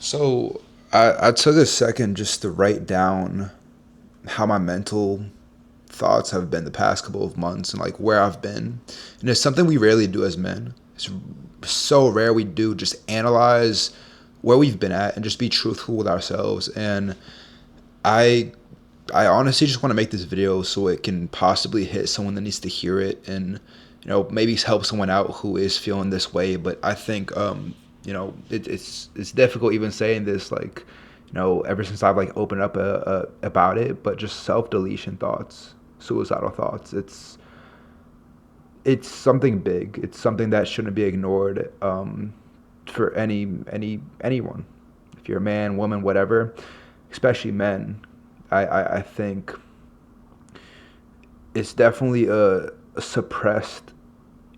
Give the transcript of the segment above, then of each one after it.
So I took a second just to write down how my mental thoughts have been the past couple of months and like where I've been. And it's something we rarely do as men. It's so rare we do just analyze where we've been at and just be truthful with ourselves. And I I honestly just want to make this video so it can possibly hit someone that needs to hear it and maybe help someone out who is feeling this way. But I think it's difficult even saying this like ever since I've like opened up about it, but just self deletion thoughts, suicidal thoughts. It's something big. It's something that shouldn't be ignored for anyone. If you're a man, woman, whatever, especially men, I think it's definitely a suppressed,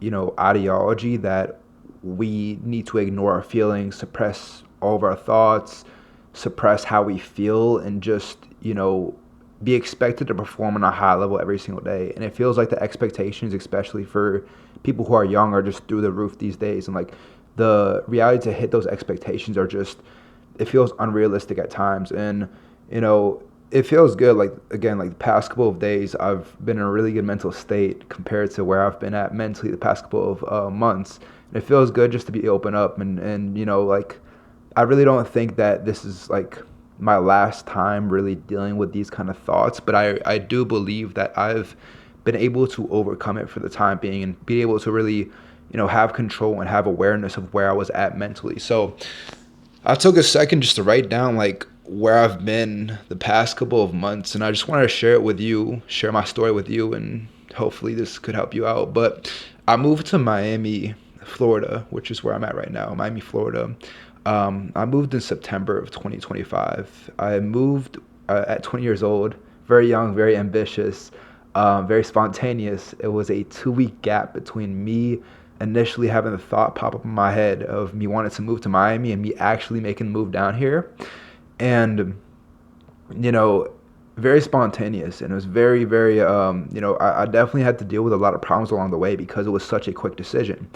ideology that we need to ignore our feelings, suppress all of our thoughts, suppress how we feel, and just, be expected to perform on a high level every single day. And it feels like the expectations, especially for people who are young, are just through the roof these days. And like the reality to hit those expectations are just, it feels unrealistic at times. And, it feels good. Like, again, like the past couple of days, I've been in a really good mental state compared to where I've been at mentally the past couple of months. And it feels good just to be open up and, like, I really don't think that this is like my last time really dealing with these kind of thoughts, but I do believe that I've been able to overcome it for the time being and be able to really, have control and have awareness of where I was at mentally. So I took a second just to write down like where I've been the past couple of months, and I just wanted to share it with you, share my story with you, and hopefully this could help you out. But I moved to Miami, Florida, which is where I'm at right now, Miami, Florida. I moved in September of 2025. I moved at 20 years old, very young, very ambitious, very spontaneous. It was a 2 week gap between me initially having the thought pop up in my head of me wanting to move to Miami and me actually making the move down here. And, you know, very spontaneous. And it was very, very, I definitely had to deal with a lot of problems along the way because it was such a quick decision.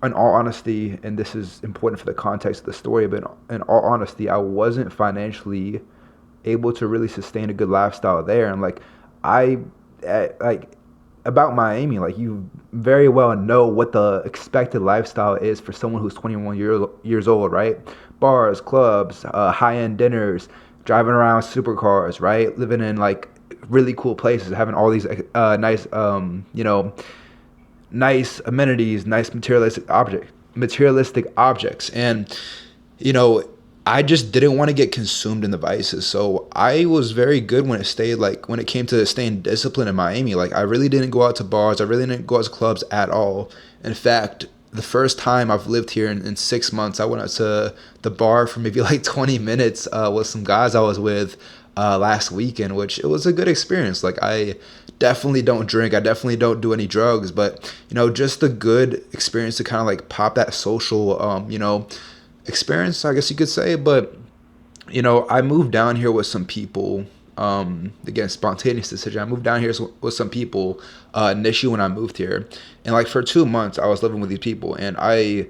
In all honesty, and this is important for the context of the story, but in all honesty, I wasn't financially able to really sustain a good lifestyle there. And like, I, like, about Miami, like you very well know what the expected lifestyle is for someone who's 21 years old, right? Bars, clubs, high-end dinners, driving around supercars, right? Living in like really cool places, having all these nice, nice amenities, nice materialistic objects. And, you know, I just didn't want to get consumed in the vices. So I was very good when it came to staying disciplined in Miami. Like I really didn't go out to bars. I really didn't go out to clubs at all. In fact, the first time I've lived here in 6 months, I went out to the bar for maybe like 20 minutes with some guys I was with last weekend, which it was a good experience. Like I definitely don't drink. I definitely don't do any drugs, but just a good experience to kind of like pop that social, experience, I guess you could say. But I moved down here with some people. Again, spontaneous decision. I moved down here with some people initially when I moved here, and like for 2 months I was living with these people, and I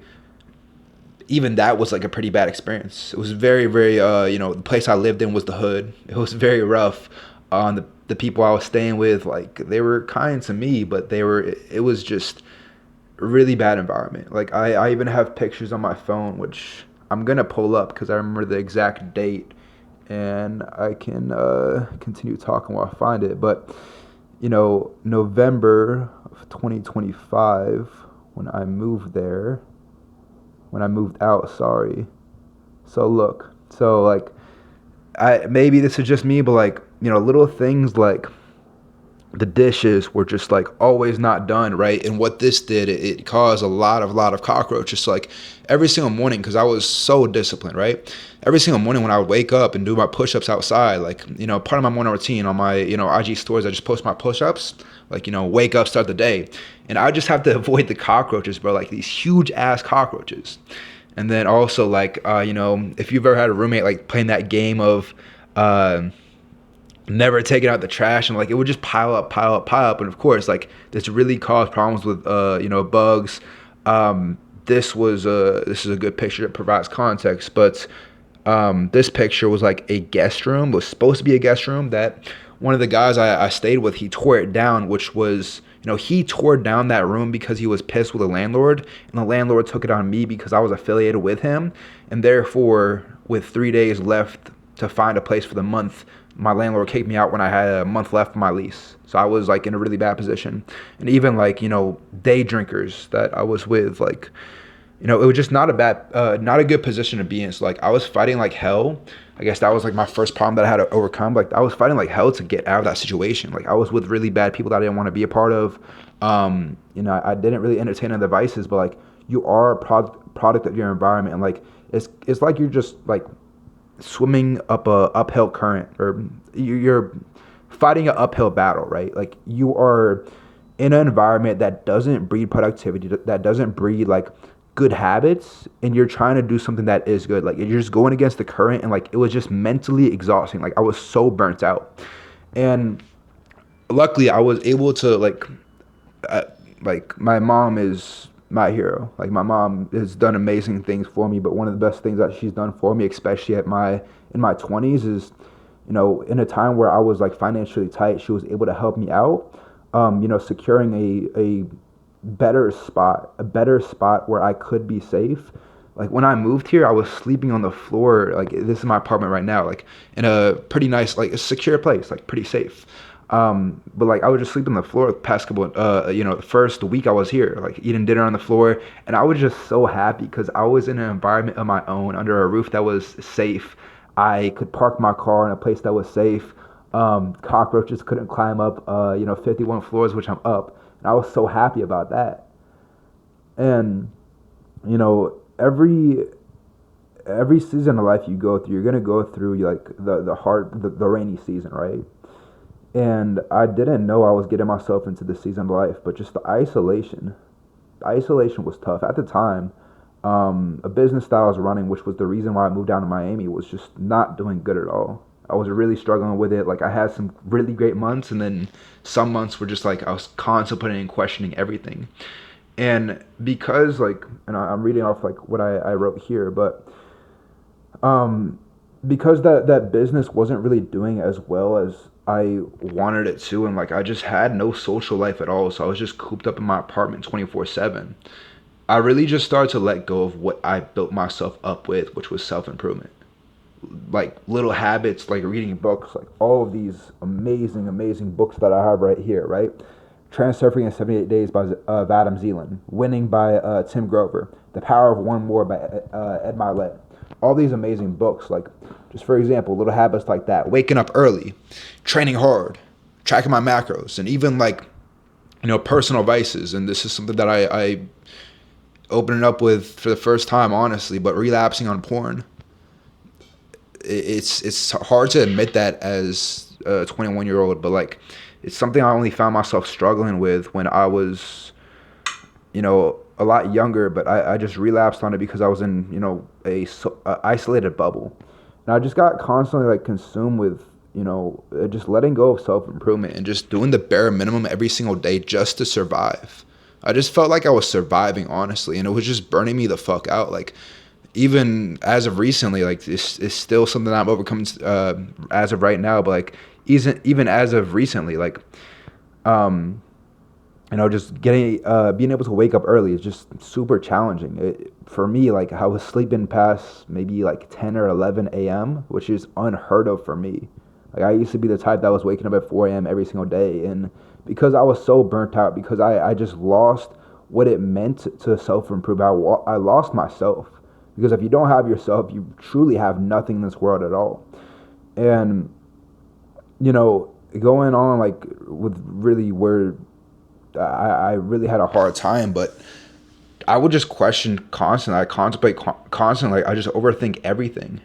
even that was like a pretty bad experience. It was very, very, the place I lived in was the hood. It was very rough. The people I was staying with, like they were kind to me, but it was just a really bad environment. Like I even have pictures on my phone, which I'm gonna pull up because I remember the exact date, and I can continue talking while I find it. But November of 2025, when I moved there, when I moved out, sorry. So look, so like, I maybe this is just me, but like, little things like the dishes were just like always not done right, and what this did, it caused a lot of cockroaches. So like every single morning, because I was so disciplined, right? Every single morning when I would wake up and do my push-ups outside, like part of my morning routine on my IG stories, I just post my push-ups, like wake up, start the day, and I just have to avoid the cockroaches, bro, like these huge ass cockroaches. And then also like if you've ever had a roommate like playing that game of never taking out the trash, and like it would just pile up, and of course like this really caused problems with bugs. This is a good picture that provides context, but This picture was like a guest room, was supposed to be a guest room that one of the guys I stayed with, he tore it down, which was, he tore down that room because he was pissed with the landlord, and the landlord took it on me because I was affiliated with him, and therefore, with 3 days left to find a place for the month, my landlord kicked me out when I had a month left of my lease. So I was like in a really bad position. And even like, day drinkers that I was with, like, it was just not a good position to be in. So like I was fighting like hell. I guess that was like my first problem that I had to overcome. Like I was fighting like hell to get out of that situation. Like I was with really bad people that I didn't want to be a part of. I didn't really entertain the vices, but like you are a product of your environment, and like it's like you're just like swimming up a uphill current, or you're fighting an uphill battle, right? Like you are in an environment that doesn't breed productivity, that doesn't breed like good habits, and you're trying to do something that is good. Like you're just going against the current, and like it was just mentally exhausting. Like I was so burnt out, and luckily I was able to like my mom is my hero. Like my mom has done amazing things for me, but one of the best things that she's done for me, especially in my 20s, is in a time where I was like financially tight, she was able to help me out. Securing a better spot where I could be safe. Like when I moved here, I was sleeping on the floor. Like this is my apartment right now, like in a pretty nice, like a secure place, like pretty safe. But like I would just sleep on the floor the past couple, the first week I was here, like eating dinner on the floor, and I was just so happy because I was in an environment of my own, under a roof that was safe. I could park my car in a place that was safe. Cockroaches couldn't climb up, 51 floors, which I'm up. And I was so happy about that. And, every season of life you go through, you're going to go through like the rainy season, right? And I didn't know I was getting myself into this season of life, but just the isolation was tough. At the time, a business that I was running, which was the reason why I moved down to Miami, was just not doing good at all. I was really struggling with it. Like I had some really great months, and then some months were just like I was contemplating and questioning everything. And because like, and I'm reading off like what I wrote here, but because that business wasn't really doing as well as I wanted it to, and like I just had no social life at all, so I was just cooped up in my apartment 24/7. I really just started to let go of what I built myself up with, which was self-improvement. Like little habits, like reading books, like all of these amazing books that I have right here, right? Transurfing in 78 Days by Adam Zeland, Winning by Tim Grover, The Power of One More by Ed Milet. All these amazing books, like just for example, little habits like that: waking up early, training hard, tracking my macros, and even like personal vices. And this is something that I opened up with for the first time, honestly, but relapsing on porn. It's hard to admit that as a 21-year-old, but like it's something I only found myself struggling with when I was a lot younger, but I just relapsed on it because I was in a isolated bubble, and I just got constantly like consumed with just letting go of self-improvement and just doing the bare minimum every single day just to survive. I just felt like I was surviving, honestly, and it was just burning me the fuck out. Like even as of recently, like this is still something I'm overcoming as of right now. But like even as of recently, like just getting being able to wake up early is just super challenging. For me, like I was sleeping past maybe like 10 or 11 a.m., which is unheard of for me. Like I used to be the type that was waking up at 4 a.m. every single day, and because I was so burnt out, because I just lost what it meant to self-improve. I lost myself. Because if you don't have yourself, you truly have nothing in this world at all. And, going on like with really where I really had a hard time, but I would just question constantly. I contemplate constantly. I just overthink everything.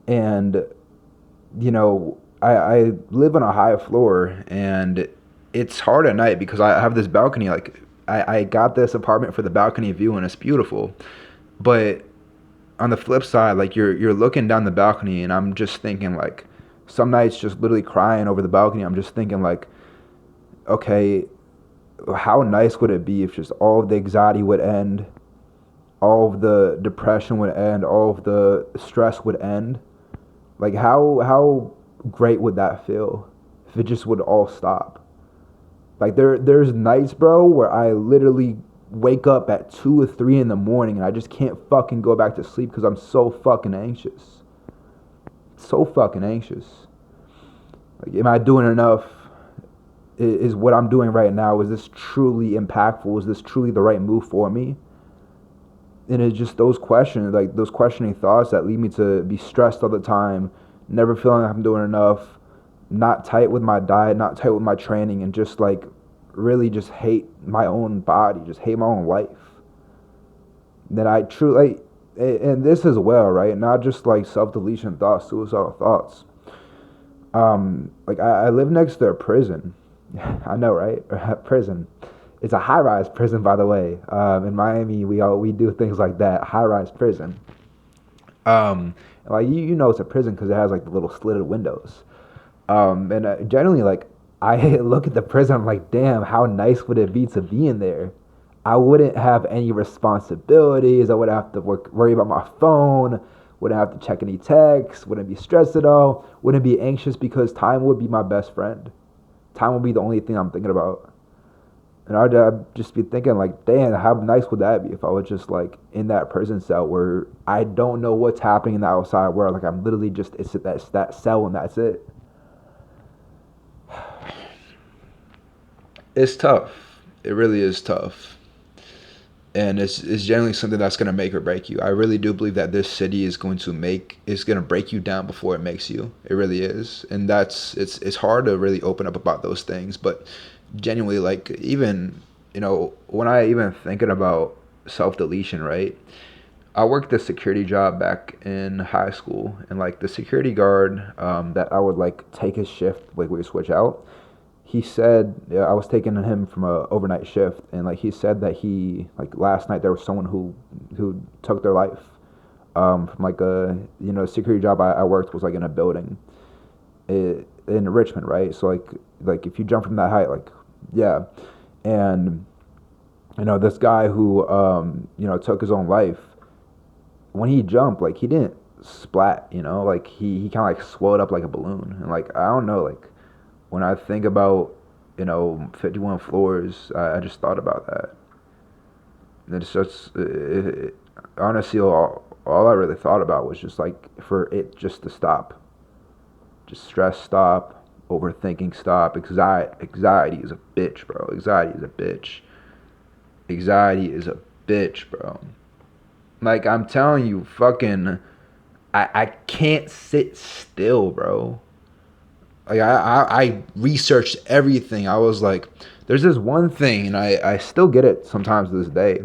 And, I live on a high floor, and it's hard at night because I have this balcony. Like I got this apartment for the balcony view, and it's beautiful. But on the flip side, like you're looking down the balcony, and I'm just thinking like, some nights just literally crying over the balcony. I'm just thinking like, okay, how nice would it be if just all of the anxiety would end, all of the depression would end, all of the stress would end. Like how great would that feel if it just would all stop? Like there's nights, bro, where I literally wake up at 2 or 3 in the morning and I just can't fucking go back to sleep because I'm so fucking anxious. So fucking anxious. Like, am I doing enough? Is what I'm doing right now, is this truly impactful? Is this truly the right move for me? And it's just those questions, like those questioning thoughts that lead me to be stressed all the time, never feeling like I'm doing enough, not tight with my diet, not tight with my training, and just like really just hate my own body, just hate my own life. That I truly, and this as well, right? Not just like self-deletion thoughts, suicidal thoughts. Like I live next to a prison. I know, right? Prison. It's a high-rise prison, by the way. In Miami, we do things like that. High-rise prison. Like you know, it's a prison because it has like the little slitted windows. And generally, like I look at the prison, I'm like, damn, how nice would it be to be in there? I wouldn't have any responsibilities. I wouldn't have to worry about my phone. Wouldn't have to check any texts. Wouldn't be stressed at all. Wouldn't be anxious because time would be my best friend. Time would be the only thing I'm thinking about. And I'd just be thinking like, damn, how nice would that be if I was just like in that prison cell where I don't know what's happening in the outside world. Like I'm literally just, it's that cell and that's it. It's tough. It really is tough. And it's generally something that's going to make or break you. I really do believe that this city is going to break you down before it makes you. It really is. And it's hard to really open up about those things, but genuinely, like, even, when I even thinking about self-deletion, right? I worked a security job back in high school, and like the security guard that I would like take his shift, like we would switch out. He said, yeah, I was taking him from a overnight shift, and like he said that he, like, last night there was someone who took their life from like a security job I worked was like in a building in Richmond, right? So like if you jump from that height, like, yeah. And this guy who took his own life, when he jumped, like, he didn't splat, like he kind of like swelled up like a balloon. And like, I don't know, like, when I think about 51 floors, I just thought about that. And it's just honestly, all I really thought about was just like for it just to stop. Just stress stop, overthinking stop. Anxiety is a bitch, bro. Anxiety is a bitch. Anxiety is a bitch, bro. Like, I'm telling you, fucking, I can't sit still, bro. Like, I researched everything. I was like, there's this one thing, and I still get it sometimes to this day.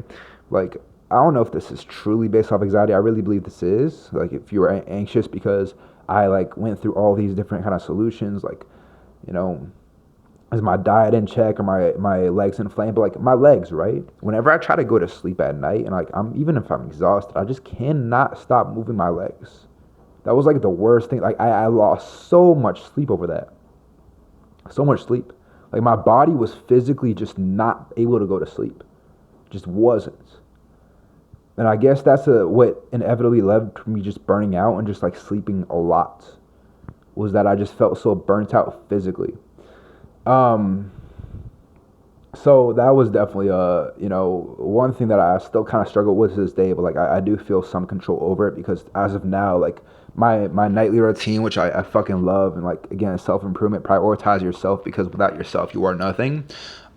Like, I don't know if this is truly based off anxiety. I really believe this is. Like, if you were anxious because I, like, went through all these different kind of solutions, like, is my diet in check or my legs inflamed? But like my legs, right? Whenever I try to go to sleep at night and like even if I'm exhausted, I just cannot stop moving my legs. That was like the worst thing. Like I lost so much sleep over that. So much sleep. Like my body was physically just not able to go to sleep. Just wasn't. And I guess that's what inevitably led to me just burning out and just like sleeping a lot. Was that I just felt so burnt out physically. So that was definitely one thing that I still kind of struggle with to this day, but like I do feel some control over it because as of now, like my nightly routine, which I fucking love, and like again, self-improvement, prioritize yourself because without yourself you are nothing.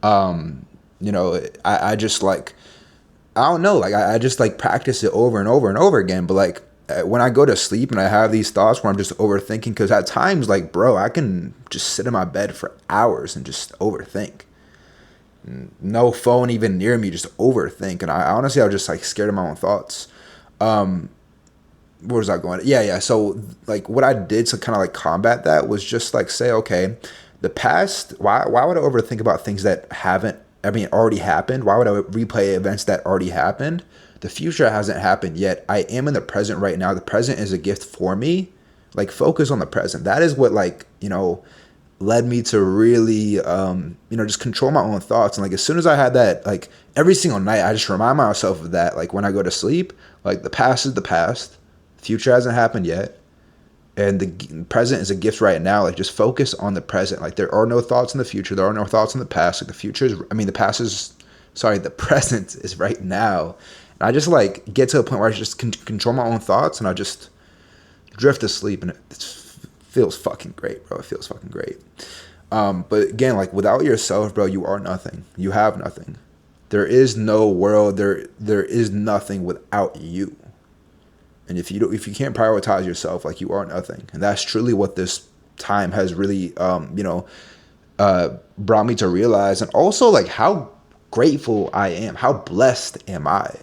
I just like, I don't know, like I just like practice it over and over and over again, but like when I go to sleep and I have these thoughts where I'm just overthinking, because at times, like, bro, I can just sit in my bed for hours and just overthink. No phone even near me, just overthink. And I honestly, I was just like scared of my own thoughts. Where was I going? Yeah. So like what I did to kind of like combat that was just like say, okay, the past, why would I overthink about things that already happened? Why would I replay events that already happened? The future hasn't happened yet. I am in the present right now. The present is a gift for me. Like, focus on the present. That is what, like, led me to really, just control my own thoughts. And like, as soon as I had that, like every single night, I just remind myself of that. Like when I go to sleep, like the past is the past, future hasn't happened yet. And the present is a gift right now. Like just focus on the present. Like there are no thoughts in the future. There are no thoughts in the past. Like the future is, the past is, sorry, the present is right now. And I just like get to a point where I just can control my own thoughts and I just drift to sleep, and it feels fucking great, bro. It feels fucking great. But again, like without yourself, bro, you are nothing. You have nothing. There is no world. There is nothing without you. And if you can't prioritize yourself, like you are nothing. And that's truly what this time has really, brought me to realize. And also like how grateful I am, how blessed am I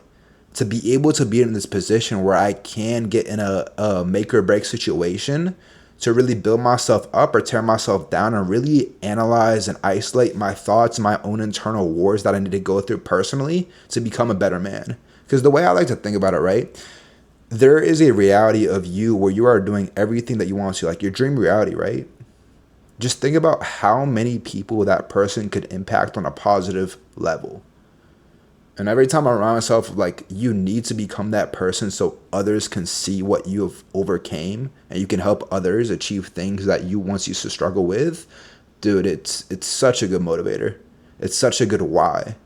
to be able to be in this position where I can get in a make or break situation to really build myself up or tear myself down and really analyze and isolate my thoughts, my own internal wars that I need to go through personally to become a better man. Because the way I like to think about it, right? There is a reality of you where you are doing everything that you want to, like your dream reality, right? Just think about how many people that person could impact on a positive level. And every time I remind myself, like, you need to become that person so others can see what you have overcame and you can help others achieve things that you once used to struggle with. Dude, it's such a good motivator. It's such a good why.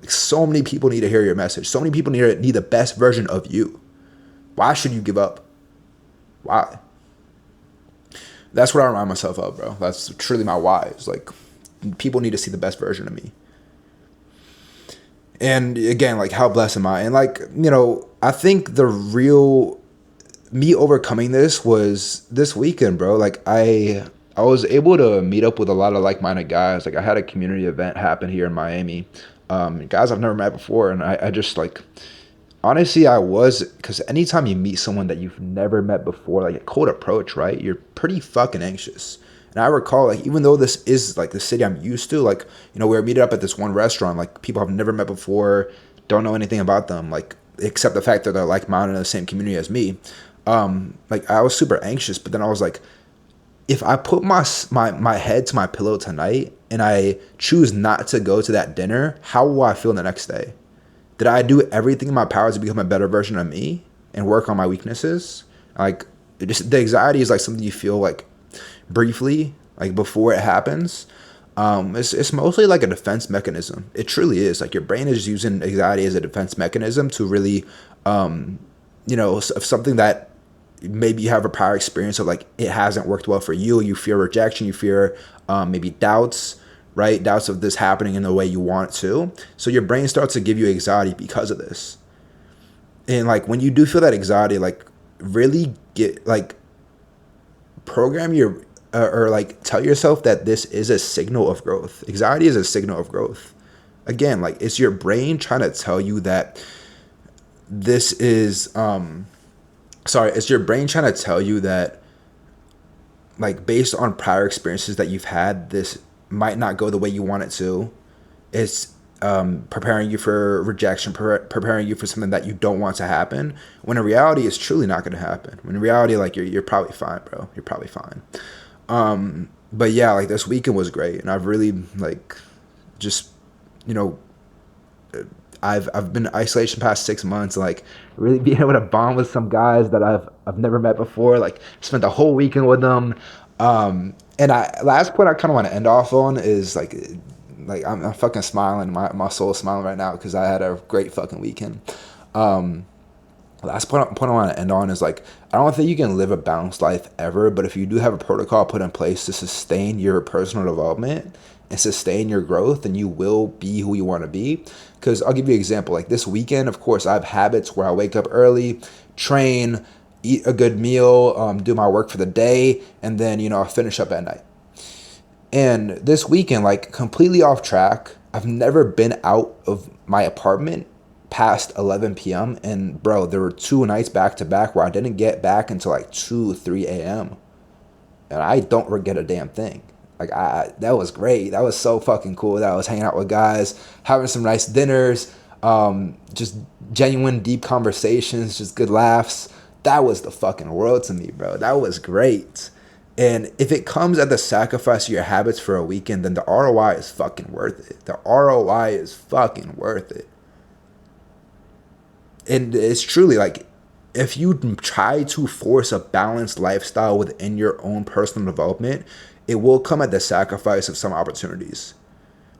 Like, so many people need to hear your message. So many people need the best version of you. Why should you give up? Why? That's what I remind myself of, bro. That's truly my why. It's like, people need to see the best version of me. And again, like how blessed am I? And like, I think the real me overcoming this was this weekend, bro. Like I was able to meet up with a lot of like-minded guys. Like I had a community event happen here in Miami. Guys I've never met before. And I just like, honestly, because anytime you meet someone that you've never met before, like a cold approach, right? You're pretty fucking anxious. And I recall, like, even though this is like the city I'm used to, like, we were meeting up at this one restaurant, like people I've never met before, don't know anything about them, like, except the fact that they're like-minded in the same community as me. Like I was super anxious, but then I was like, if I put my head to my pillow tonight and I choose not to go to that dinner, how will I feel the next day? Did I do everything in my power to become a better version of me and work on my weaknesses? Like, the anxiety is like something you feel like briefly, like before it happens. It's mostly like a defense mechanism. It truly is. Like your brain is using anxiety as a defense mechanism to really, of something that maybe you have a prior experience of, like it hasn't worked well for you. You fear rejection. You fear maybe doubts, right? Doubts of this happening in the way you want it to. So your brain starts to give you anxiety because of this. And like when you do feel that anxiety, like really get like program your or like tell yourself that this is a signal of growth. Anxiety is a signal of growth. Again, like it's your brain trying to tell you that this is it's your brain trying to tell you that, like, based on prior experiences that you've had, this might not go the way you want it to. It's preparing you for rejection, preparing you for something that you don't want to happen, when in reality it's truly not going to happen. When in reality, like you're probably fine, bro. You're probably fine. But yeah, like this weekend was great, and I've really like just I've been in isolation past 6 months, like really being able to bond with some guys that I've never met before, like spent the whole weekend with them. And last point I kind of want to end off on is like I'm fucking smiling. My soul's smiling right now because I had a great fucking weekend. Last point I want to end on is like, I don't think you can live a balanced life ever, but if you do have a protocol put in place to sustain your personal development and sustain your growth, then you will be who you want to be. Because I'll give you an example. Like this weekend, of course, I have habits where I wake up early, train, eat a good meal, do my work for the day, and then, I finish up at night. And this weekend, like completely off track, I've never been out of my apartment past 11 p.m. And bro, there were 2 nights back to back where I didn't get back until like 2, 3 a.m. And I don't regret a damn thing. Like that was great. That was so fucking cool that I was hanging out with guys, having some nice dinners, just genuine deep conversations, just good laughs. That was the fucking world to me, bro. That was great. And if it comes at the sacrifice of your habits for a weekend, then the ROI is fucking worth it. The ROI is fucking worth it. And it's truly like, if you try to force a balanced lifestyle within your own personal development, it will come at the sacrifice of some opportunities.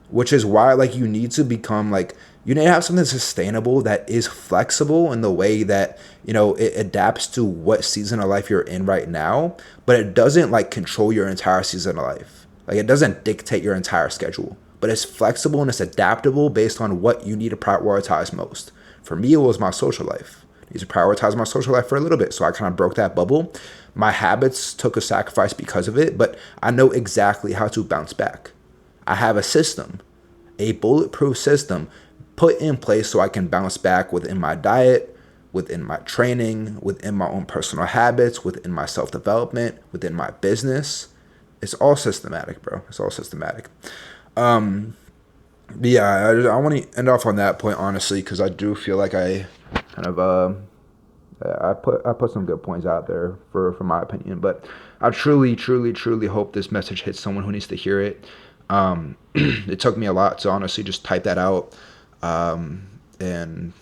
Which is why, like, you need to become like, you need to have something sustainable that is flexible in the way that, you know, it adapts to what season of life you're in right now, but it doesn't like control your entire season of life. Like, it doesn't dictate your entire schedule, but it's flexible and it's adaptable based on what you need to prioritize most. For me, it was my social life. I need to prioritize my social life for a little bit, so I kind of broke that bubble. My habits took a sacrifice because of it, but I know exactly how to bounce back. I have a system, a bulletproof system put in place so I can bounce back within my diet, within my training, within my own personal habits, within my self-development, within my business. It's all systematic, bro. It's all systematic. But yeah, I want to end off on that point, honestly, because I do feel like I kind of I put some good points out there for my opinion, but I truly hope this message hits someone who needs to hear it. It took me a lot to honestly just type that out, and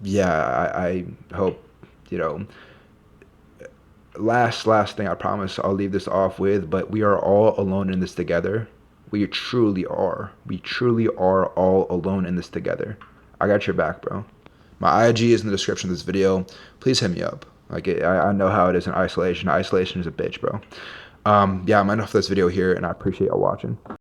yeah, I hope, you know. Last thing, I promise I'll leave this off with, but we are all alone in this together. We truly are. We truly are all alone in this together. I got your back, bro. My IG is in the description of this video. Please hit me up. Like, I know how it is in isolation. Isolation is a bitch, bro. Yeah, I'm ending off this video here, and I appreciate y'all watching.